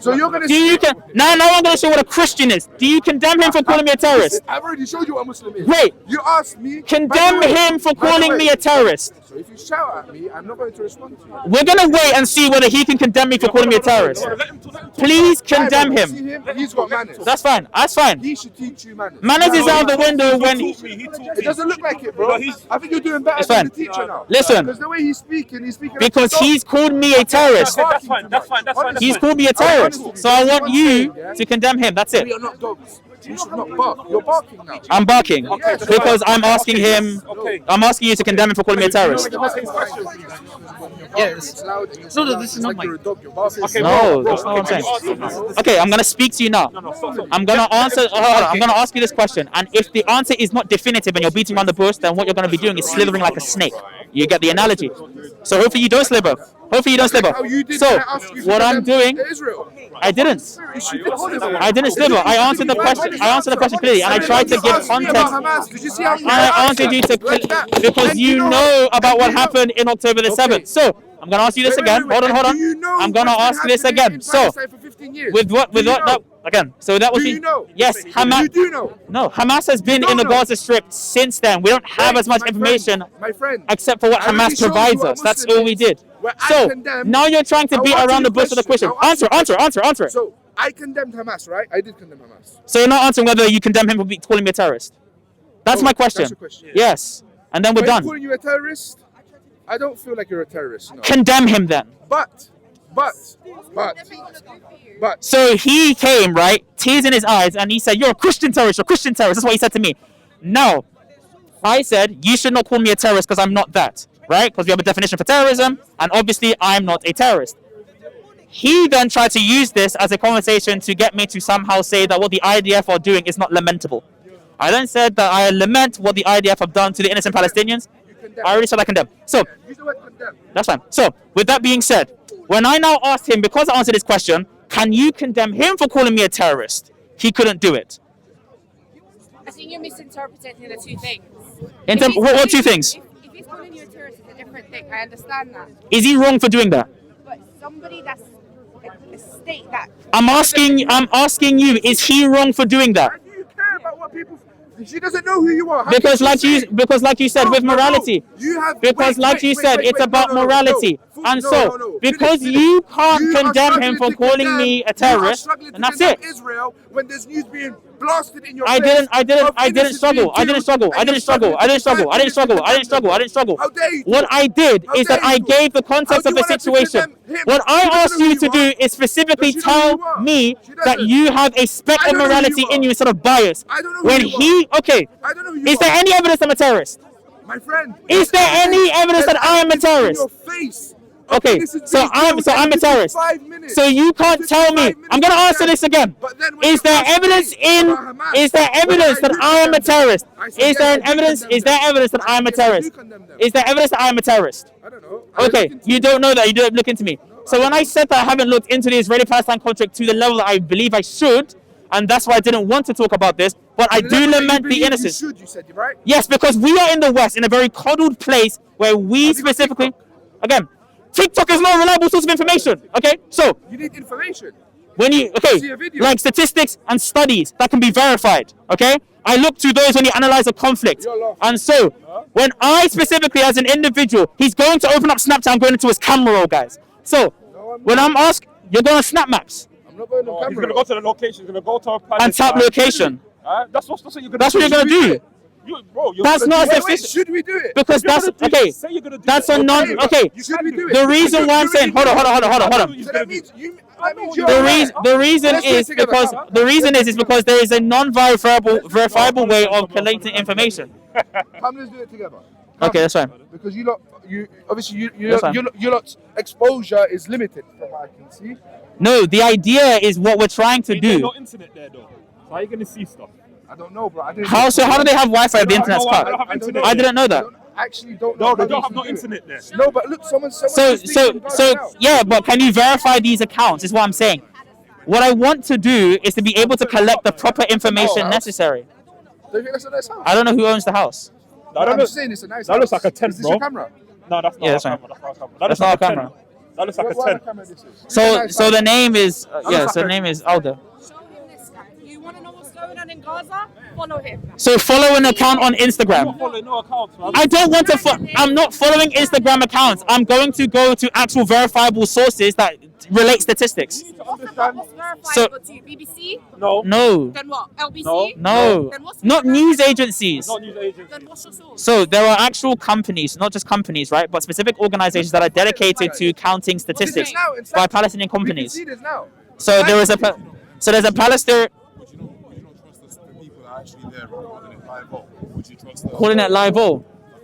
So you're gonna Do you now I'm going to show what a Christian is. Do you condemn him for calling me a terrorist? I've already showed you what a Muslim is. Wait. You asked me. Condemn him for calling me a terrorist. So if you shout at me, I'm not going to respond to you. We're going to wait and see whether he can condemn me for calling me a terrorist. Please condemn See him. him? He's got manners. That's fine. That's fine. He should teach you manners. Manners is out the window when It doesn't look like it, bro. I think you're doing better It's than fine. the teacher now. Listen. Because the way he's speaking because he's called me a terrorist. That's fine. That's fine. That's fine. He's called me a terrorist. So I want you to condemn him. That's it. We are not dogs. You should not bark. You're barking now. I'm barking because I'm asking him. I'm asking you to condemn him for calling me a terrorist. Yes. So this is not my- No, that's not what I'm saying. Okay, I'm gonna speak to you now. I'm gonna answer. I'm gonna ask you this question, and if the answer is not definitive and you're beating around the bush, then what you're gonna be doing is slithering like a snake. You get the analogy. So hopefully you don't slither. Hopefully you don't slither. So what I'm doing, I didn't. I didn't slither. I answered the question. I answered the question clearly, and I tried to give context. Did you see how I answered you to because you know about what happened in October the 7th. So I'm gonna ask you this again. Hold on. I'm gonna ask you this again. So with what that again? So that was yes, Hamas. You do know. No, Hamas has been in the Gaza Strip since then. We don't have as much information except for what Hamas provides us. That's all we did. So now you're trying to beat around the bush with a question. Answer it. So I condemned Hamas, right? I did condemn Hamas. So you're not answering whether you condemn him for calling me a terrorist. That's my question. That's your question. Yes, and then we're done. Calling you a terrorist? I don't feel like you're a terrorist. No. Condemn him then. But. So he came, right, tears in his eyes, and he said, "You're a Christian terrorist. You're a Christian terrorist." That's what he said to me. No, I said, "You should not call me a terrorist because I'm not that." Right? Because we have a definition for terrorism, and obviously I'm not a terrorist. He then tried to use this as a conversation to get me to somehow say that what the IDF are doing is not lamentable. I then said that I lament what the IDF have done to the innocent Palestinians. I already said I condemn. So, that's fine. So, with that being said, when I now asked him, because I answered his question, can you condemn him for calling me a terrorist? He couldn't do it. I think you're misinterpreting the two things. What two things? If he's calling you a terrorist, it's a different thing. I understand that. Is he wrong for doing that? But somebody that's a state that... I'm asking you, is he wrong for doing that? Why do you care about what people... She doesn't know who you are. Because like you said, with morality. It's about morality. And so, because you can't condemn him for calling me a terrorist, and that's it. Israel when there's news being blasted in your I didn't struggle. What I did is that I gave the context of the situation. What I asked you to do is specifically tell me that you have a speck of morality in you instead of bias. When he, okay, is there any evidence I'm a terrorist? My friend, is there any evidence that I am a terrorist? Okay, so I'm a terrorist. So you can't tell me. I'm gonna answer this again. Is there evidence that I am a terrorist? Is there evidence that I am a terrorist? Is there evidence that I am a terrorist? I don't know. Okay, you don't know that. You don't look into me. So when I said that I haven't looked into the Israeli-Palestine conflict to the level that I believe I should, and that's why I didn't want to talk about this, but I do lament the innocence. You said, right? Yes, because we are in the West, in a very coddled place where we specifically, again, TikTok is not a reliable source of information. Okay, so you need information. When you like statistics and studies that can be verified. Okay, I look to those when you analyze a conflict. And so, when I specifically, as an individual, he's going to open up Snapchat. I'm going into his camera roll, guys. So when I'm asked, you're going to snap maps. I'm not going to camera. He's going to go to the location. He's going to go to a and tap location. That's what you're going to do. That's what you're going to do. That's not sufficient. Should we do it? Because that's okay. That's a non. Okay. The reason why I'm saying, hold on. The reason is because there is a non-verifiable way of collating information. Come, let's do it together. Okay, that's fine. Because you obviously That's fine. you lot's exposure is limited from what I can see. No, the idea is what we're trying to There's do. no internet there though. So how are you gonna see stuff? I don't know, bro. I didn't How do they have Wi-Fi if the internet's I cut? don't have internet I there. didn't know that. I actually don't No, know. they how don't have you no do it. internet there. No, but look, someone. So yeah, but can you verify these accounts? Is what I'm saying. What I want to do is to be able to collect the proper information necessary. Don't you think that's a nice house? I don't know who owns the house. I'm just saying it's a nice that house. looks like a tent, Is this bro. your camera? No, that's not Yeah, our that's fine. camera. That's not our camera. That's looks not like our a camera. 10. That looks like a What 10. camera this is? So the name is so the name is Aldo. Show him this guy. You want to know what's going on in Gaza? Follow him. So follow an account on Instagram. Follow no accounts, man. I don't want to. I'm not following Instagram accounts. I'm going to go to actual verifiable sources that relate statistics. What's verifiable So- to you? BBC? No. No, Then what? LBC? no, Then what's not your news verifiable? agencies. Not news agency. Then what's your source? So there are actual companies, not just companies, right, but specific organizations that are dedicated to counting statistics by Palestinian We can companies. see this now. So there's a Palestinian Would you not trust the people that are actually there recording it live? Would you trust them? calling it live.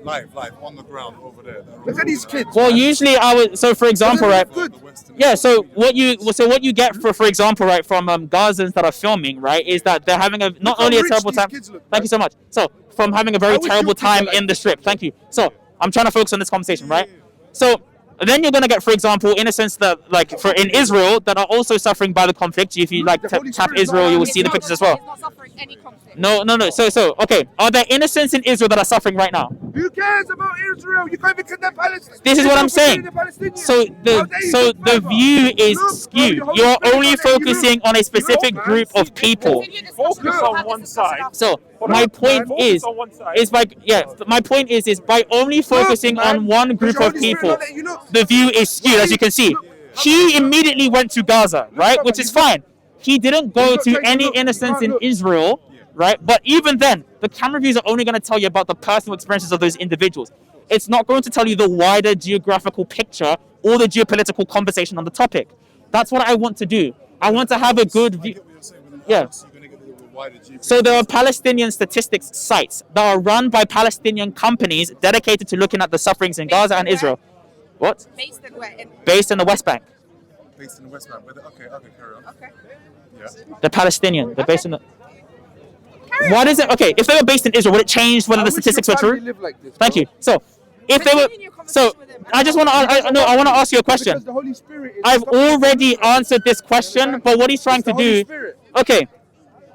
Live, on the ground over there. Look at these kids. Well, man. usually I would. So for example, right. Good. Yeah. So what you get for example, right, from Gazans that are filming, right, is that they're having not Look how only a rich terrible these time. kids look, Thank you so much. So from having a very I wish terrible your kids were time like in the this. strip. Thank you. So I'm trying to focus on this conversation, right? So then you're gonna get, for example, innocents that like for in Israel that are also suffering by the conflict. If you like The Holy tap Spirit is Israel, not you will allowed. see the pictures as well. He's not suffering any conflict. No. So okay, are there innocents in Israel that are suffering right now? Who cares about Israel? You can't even condemn Palestine. This is what I'm saying. So the view is skewed. You're only focusing on a specific group of people. Continue discussion. Focus We'll on have one this discussion side. after. So my point is my point is by only focusing on one group of people, the view is skewed, as you can see. He immediately went to Gaza, right, which is fine. He didn't go to any innocents in Israel, right? But even then, the camera views are only going to tell you about the personal experiences of those individuals. It's not going to tell you the wider geographical picture or the geopolitical conversation on the topic. That's what I want to do. I want to have a good view. Yeah. So there are Palestinian statistics sites that are run by Palestinian companies dedicated to looking at the sufferings in Gaza and Israel. What? Based in where? Based in the West Bank. Based in the West Bank. Okay, carry on. Okay. Yeah. The Palestinian. They're based in the. What is it? Okay, if they were based in Israel, would it change whether the statistics were true? Thank you. So, if they were, I just want to. I want to ask you a question. Because the Holy Spirit is I've already answered this question, but what he's trying to do. Okay,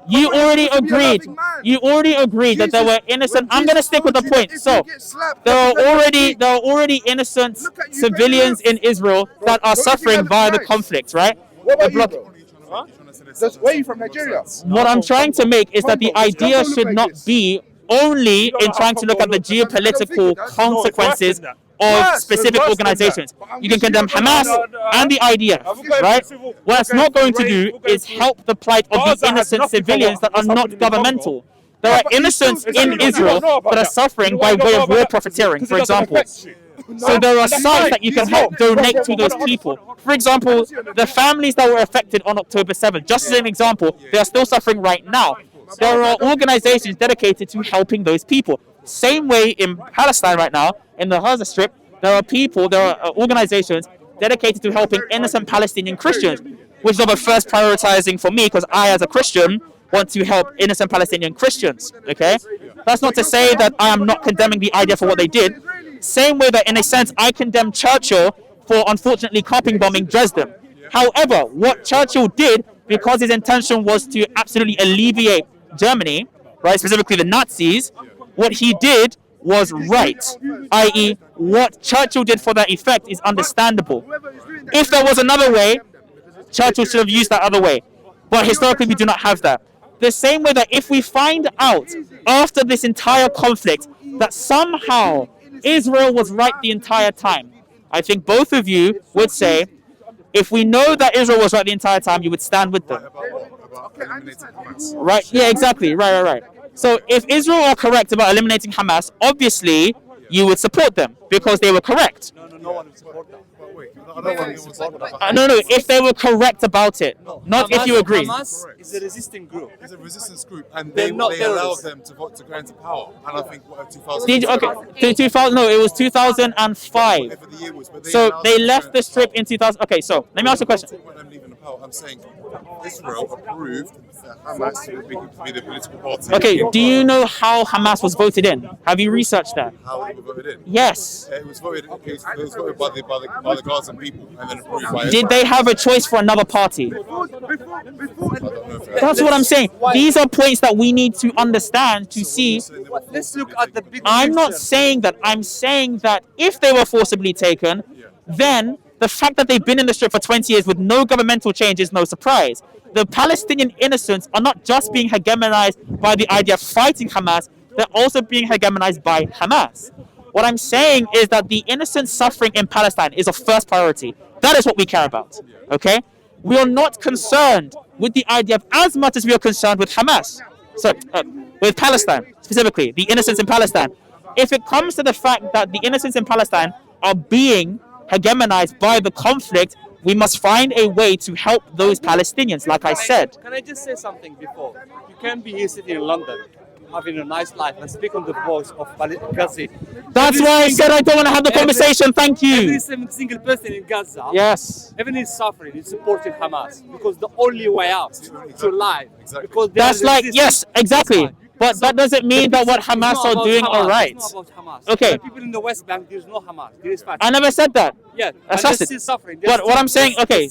you already agreed. You already agreed that there were innocent. I'm gonna stick with the point. So, there are already innocent civilians in Israel that are suffering via the conflict, right? What about The you, block- bro? Where are you from, Nigeria? What I'm trying to make is that the idea should not be only in trying to look at the geopolitical consequences of specific organizations. You can condemn Hamas and the IDF, right? What it's not going to do is help the plight of the innocent civilians that are not governmental. There are innocents in Israel that are suffering by way of war profiteering, for example. So there are sites that you can help donate to those people. For example, the families that were affected on October 7th, just as an example, they are still suffering right now. There are organizations dedicated to helping those people. Same way in Palestine right now, in the Gaza Strip, there are organizations dedicated to helping innocent Palestinian Christians, which is of a first prioritizing for me because I, as a Christian, want to help innocent Palestinian Christians. Okay, that's not to say that I am not condemning the idea for what they did. Same way that, in a sense, I condemn Churchill for unfortunately carpet bombing Dresden. However, what Churchill did, because his intention was to absolutely alleviate Germany, right, specifically the Nazis, what he did was right, i.e., what Churchill did for that effect is understandable. If there was another way, Churchill should have used that other way. But historically, we do not have that. The same way that if we find out after this entire conflict that somehow Israel was right the entire time, I think both of you would say, if we know that Israel was right the entire time, you would stand with them. About eliminating Hamas. Right? Yeah, exactly. Right. So if Israel are correct about eliminating Hamas, obviously you would support them because they were correct. No one would support that. No, if they were correct about it, not if you agree. Hamas is a resisting group. It's a resistance group, and They're they not allowed terrorists. them to vote to go into power. And I think what 2000. Okay, 2000. No, it was 2005. Whatever the year was, but So allowed they them left to- the strip in 2000. Okay, so let me ask you a question. I'm not talking about them leaving the power. I'm saying Israel approved that Hamas to be the political party. Okay, do you know how Hamas was voted in? Have you researched that? How they were voted in? Yes. It was voted by the Gazan people and then approved by. Did they have a choice for another party? I don't know if That's what I'm saying. These are points that we need to understand to see. Let's look at the big I'm not picture. saying that. I'm saying that if they were forcibly taken, then the fact that they've been in the strip for 20 years with no governmental change is no surprise. The Palestinian innocents are not just being hegemonized by the idea of fighting Hamas, they're also being hegemonized by Hamas. What I'm saying is that the innocent suffering in Palestine is of first priority. That is what we care about. Okay? We are not concerned with the idea of as much as we are concerned with Hamas. So, with Palestine, specifically, the innocents in Palestine. If it comes to the fact that the innocents in Palestine are being hegemonized by the conflict, we must find a way to help those Palestinians, like I said. Can I just say something before? You can be here sitting in London, having a nice life, and speak on the voice of Gaza. That's why I said I don't want to have the conversation. Thank you. Every single person in Gaza, Yes. even is suffering, is supporting Hamas because the only way out to life. Because they That's are like, resisting. yes, exactly. But that doesn't mean that what Hamas It's not are about doing Hamas. are right. It's not about Hamas. Okay. The people in the West Bank, there's no Hamas. There is Fatah. I never said that. Yeah, That's and it. they're still suffering. What I'm saying, okay.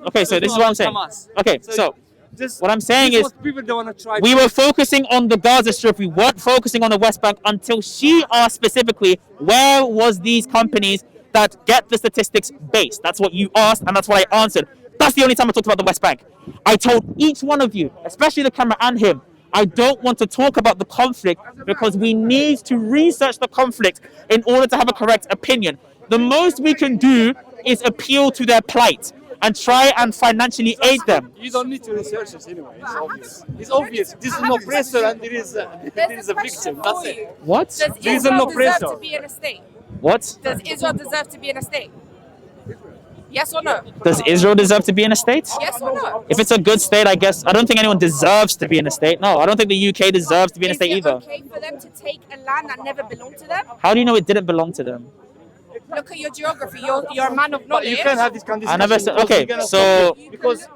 Okay, so There's this is no what I'm about saying. Hamas. Okay, so Just, what I'm saying this is what people don't want to try. we were focusing on the Gaza Strip. We weren't focusing on the West Bank until she asked specifically where was these companies that get the statistics based. That's what you asked, and that's what I answered. That's the only time I talked about the West Bank. I told each one of you, especially the camera and him, I don't want to talk about the conflict because we need to research the conflict in order to have a correct opinion. The most we can do is appeal to their plight and try and financially aid them. You don't need to research it anyway. It's obvious. It's obvious. There is no oppressor and there is a victim. That's it. What? Does There is Israel no deserve pressure. to be in a state? What? Does Israel deserve to be in a state? Yes or no? Does Israel deserve to be in a state? Yes or no? If it's a good state, I guess. I don't think anyone deserves to be in a state. No, I don't think the UK deserves to be in a state Is it either. okay for them to take a land that never belonged to them? How do you know it didn't belong to them? Look at your geography. You're a man of But you knowledge. can have this kind of I never discussion said. Okay, because so because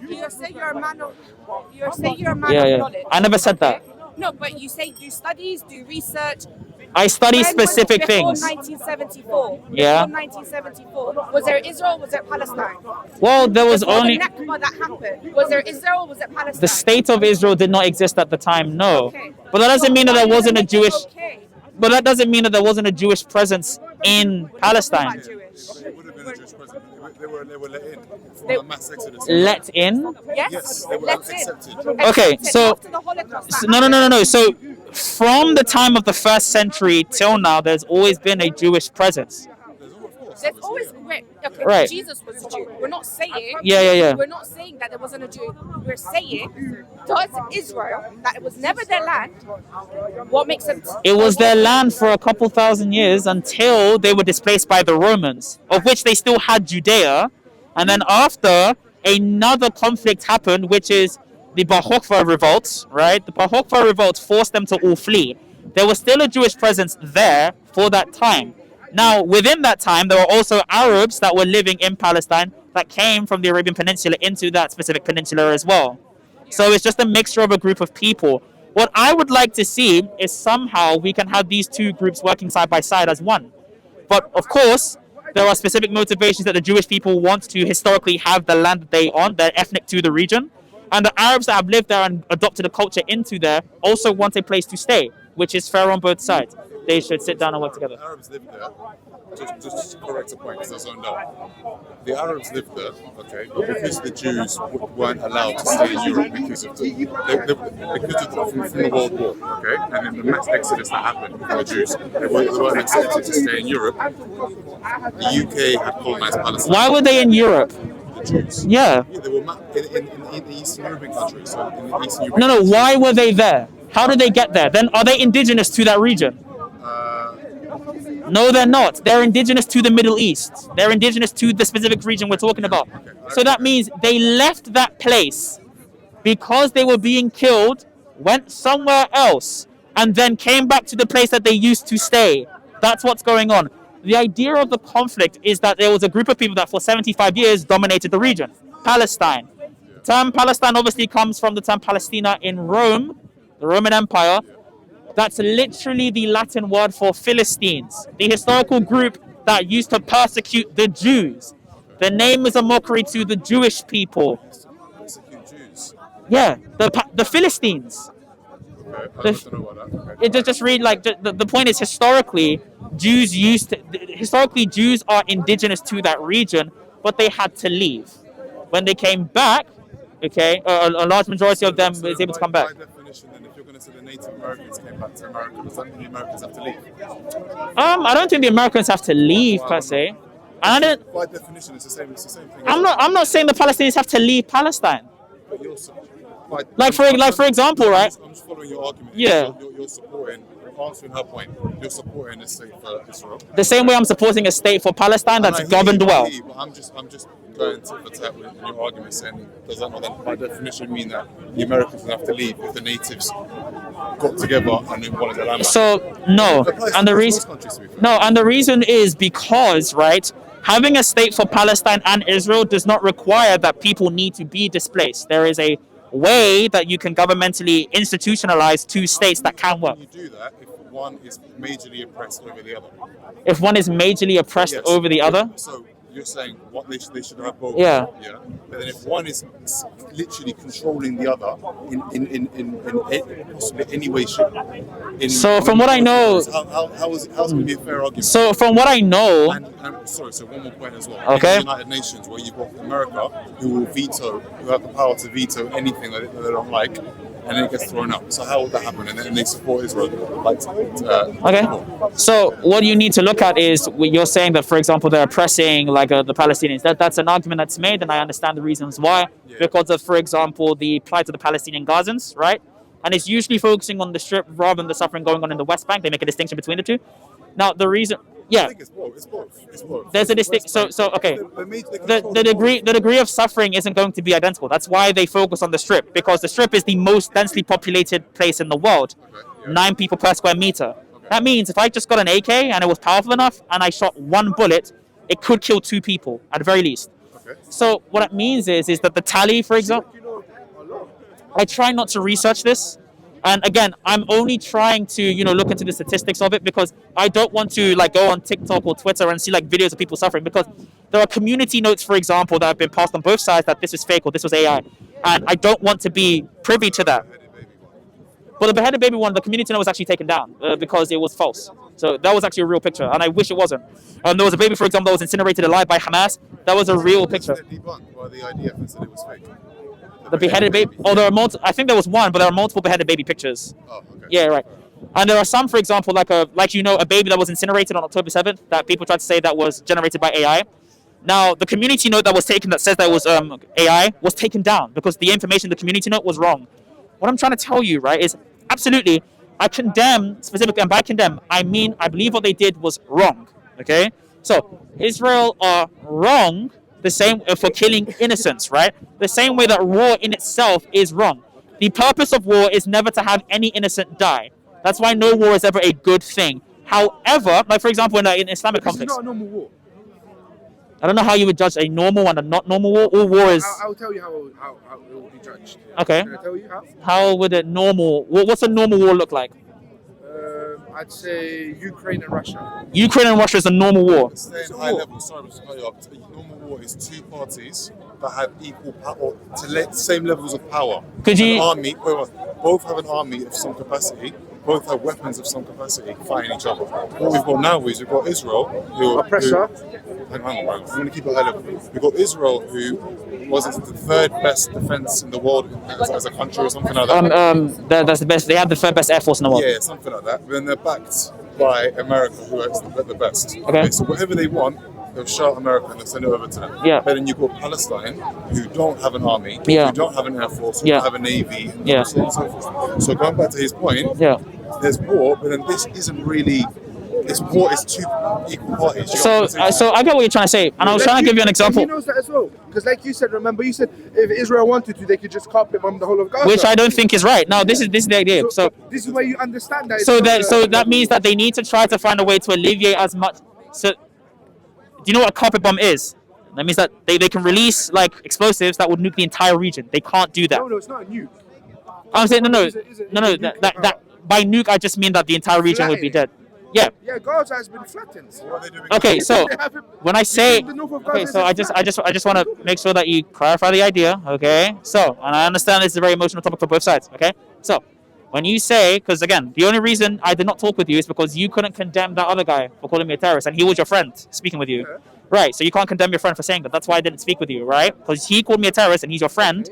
you say you're a man of yeah, yeah. knowledge. I never said that. No, but you say do studies, do research. I study When was- specific before things. 1974. Yeah. Before 1974. Was there Israel? Was there Palestine? Well, there was Before only the Nakba that happened. Was there Israel? Was it Palestine? the state of Israel did not exist at the time. No, Okay. but that doesn't mean that there Why wasn't a did they make it Jewish. okay? But that doesn't mean that there wasn't a Jewish presence in About Palestine. Jewish. It would have been a Jewish president. They were let in from They- the mass exodus. Let in. Yes, they were let's accepted. Okay, Accepted so- after the Holocaust. No. So from the time of the first century till now, there's always been a Jewish presence. There's always okay. Right. Jesus was a Jew. We're not saying. Yeah. We're not saying that there wasn't a Jew. We're saying, does Israel, that it was never their land, what makes them? It was their land for a couple thousand years until they were displaced by the Romans, of which they still had Judea. And then after, another conflict happened, which is the Bar Kokhba revolt, right? The Bar Kokhba revolt forced them to all flee. There was still a Jewish presence there for that time. Now, within that time, there were also Arabs that were living in Palestine that came from the Arabian Peninsula into that specific peninsula as well. So it's just a mixture of a group of people. What I would like to see is somehow we can have these two groups working side by side as one. But of course, there are specific motivations that the Jewish people want to historically have the land that they own, they're ethnic to the region. And the Arabs that have lived there and adopted a culture into there also want a place to stay, which is fair on both sides. They should sit down and work together. The Arabs lived there. Just to correct a point, because I zoned out. The Arabs lived there, okay, because the Jews weren't allowed to stay in Europe because of from the World War, okay, and then the mass exodus that happened for the Jews, they weren't accepted to stay in Europe. The UK had colonized Palestine. Why were they in Europe? The Jews. Yeah. Yeah, they were in the Eastern European countries. So in the Eastern European No, why were they there? How did they get there? Then are they indigenous to that region? No, they're not. They're indigenous to the Middle East. They're indigenous to the specific region we're talking about. So that means they left that place because they were being killed, went somewhere else, and then came back to the place that they used to stay. That's what's going on. The idea of the conflict is that there was a group of people that for 75 years dominated the region. Palestine. The term Palestine obviously comes from the term Palestina in Rome, the Roman Empire. That's literally the Latin word for Philistines, the historical group that used to persecute the Jews. The name is a mockery to the Jewish people. Persecute Jews. Yeah, the Philistines. Okay, I don't know about that. Okay. It just read like the point is historically Jews are indigenous to that region, but they had to leave. When they came back, okay, a large majority of them was able to come back. By definition, then, if you're going to say the Native Americans came back to America, does that mean the Americans have to leave? I don't think the Americans have to leave per se. I don't. By definition, it's the same thing. I'm not saying the Palestinians have to leave Palestine. But you're Like for example, right? I'm just following your argument. Yeah. You're supporting, answering her point. You're supporting a state for Israel. The same way I'm supporting a state for Palestine that's governed well. I'm just going to the tap with your argument, saying does that not then by definition mean that the Americans will have to leave if the natives got together and they wanted their land back? So no, and the reason is because, right, having a state for Palestine and Israel does not require that people need to be displaced. There is a way that you can governmentally institutionalize two states that can work. You do that if one is majorly oppressed over the other. If one is majorly oppressed over the other? So you're saying what they should have both. Yeah. Yeah. But then if one is literally controlling the other in possibly any way, shape. So from what I know, how's it going to be a fair argument? So from what I know, sorry. So one more point as well. Okay. In the United Nations, where you've got America, who have the power to veto anything that they don't like, and then it gets thrown out. So how would that happen? And then they support Israel. Okay. So what you need to look at is you're saying that, for example, they're oppressing the Palestinians. That's an argument that's made, and I understand the reasons why. Yeah. Because of, for example, the plight of the Palestinian Gazans, right? And it's usually focusing on the Strip rather than the suffering going on in the West Bank. They make a distinction between the two. Now, the reason... Yeah. I think it's both. There's a distinct. So okay. The degree of suffering isn't going to be identical. That's why they focus on the Strip, because the Strip is the most densely populated place in the world. Okay, yeah. 9 people per square meter. Okay. That means if I just got an AK and it was powerful enough and I shot one bullet, it could kill 2 people at the very least. Okay. So what it means is that the tally, for example, I try not to research this. And again, I'm only trying to, look into the statistics of it, because I don't want to go on TikTok or Twitter and see videos of people suffering, because there are community notes, for example, that have been passed on both sides that this is fake or this was AI. And I don't want to be privy to that. But the beheaded baby one, the community note was actually taken down because it was false. So that was actually a real picture, and I wish it wasn't. There was a baby, for example, that was incinerated alive by Hamas. That was a real picture. Debunked by the IDF and said it was fake. The beheaded baby. Oh, there are multiple. I think there was one, but there are multiple beheaded baby pictures. Oh, okay. Yeah, right. And there are some, for example, a baby that was incinerated on October 7th that people tried to say that was generated by AI. Now, the community note that was taken that says that was AI was taken down because the information in the community note was wrong. What I'm trying to tell you, right, is absolutely, I condemn specifically, and by condemn, I mean I believe what they did was wrong. Okay, so Israel are wrong. The same for killing innocents, right? The same way that war in itself is wrong. The purpose of war is never to have any innocent die. That's why no war is ever a good thing. However, for example, in Islamic conflicts, it's not a normal war. I don't know how you would judge a normal and a not normal war. All war is. I'll tell you how it will be judged. Okay. Can I tell you how? How would a normal? What's a normal war look like? I'd say Ukraine and Russia. Ukraine and Russia is a normal war. Staying high level. Sorry, to cut you up. Normal war is 2 parties that have equal power, same levels of power. Could you? An army, both have an army of some capacity. Both have weapons of some capacity fighting each other. What we've got now is we've got Israel, hang on, bro. We want to keep it high level. We've got Israel, who was the 3rd best defense in the world as a country or something like that. That's the best. They have the 3rd best air force in the world. Yeah, something like that. But then they're backed by America, who is the best. Okay. So whatever they want, they'll shout America and they'll send it over to them. Yeah. But then you've got Palestine, who don't have an army, yeah, who don't have an air force, who yeah, don't have a navy, and yeah, so on and so forth. So going back to his point, yeah, there's war, but then this isn't really it's war. It's two equal parties. So I get what you're trying to say, and I was trying to give you an example. He knows that as well, because like you said, remember you said if Israel wanted to, they could just carpet bomb the whole of Gaza. Which I don't think is right. No, this is the idea. So this is where you understand that. so that means that they need to try to find a way to alleviate as much. So, do you know what a carpet bomb is? That means that they can release like explosives that would nuke the entire region. They can't do that. No, it's not a nuke. I'm saying no. That by nuke I just mean that the entire region would be dead. Yeah. Yeah, Gaza has been flattened. What are they doing? Okay, so when I say okay, so I just want to make sure that you clarify the idea. Okay. So, and I understand this is a very emotional topic for both sides. Okay. So, when you say, because again, the only reason I did not talk with you is because you couldn't condemn that other guy for calling me a terrorist, and he was your friend speaking with you. Yeah. Right, so you can't condemn your friend for saying that. That's why I didn't speak with you, right? Because he called me a terrorist and he's your friend,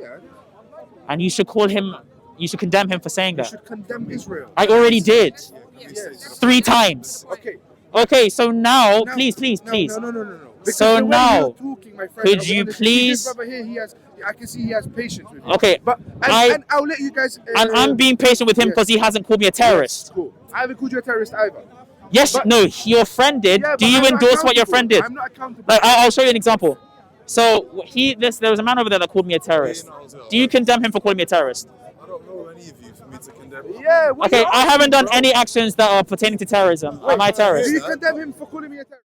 and you should condemn him for saying that. You should condemn Israel. I already did. 3 times. Okay, so now, please. No. So now, talking, my friend, could you please? I can see he has patience with you. Okay, but and I'll let you guys. And I'm being patient with him because he hasn't called me a terrorist. Yes, cool. I haven't called you a terrorist either. Yes, but, no, your friend did. Yeah, do you endorse what your friend did? I'm not accountable. Like, I'll show you an example. So there was a man over there that called me a terrorist. Do you condemn him for calling me a terrorist? I don't know any of you for me to condemn. Yeah. Okay, I haven't done any actions that are pertaining to terrorism. Am I a terrorist? Do you condemn him for calling me a terrorist?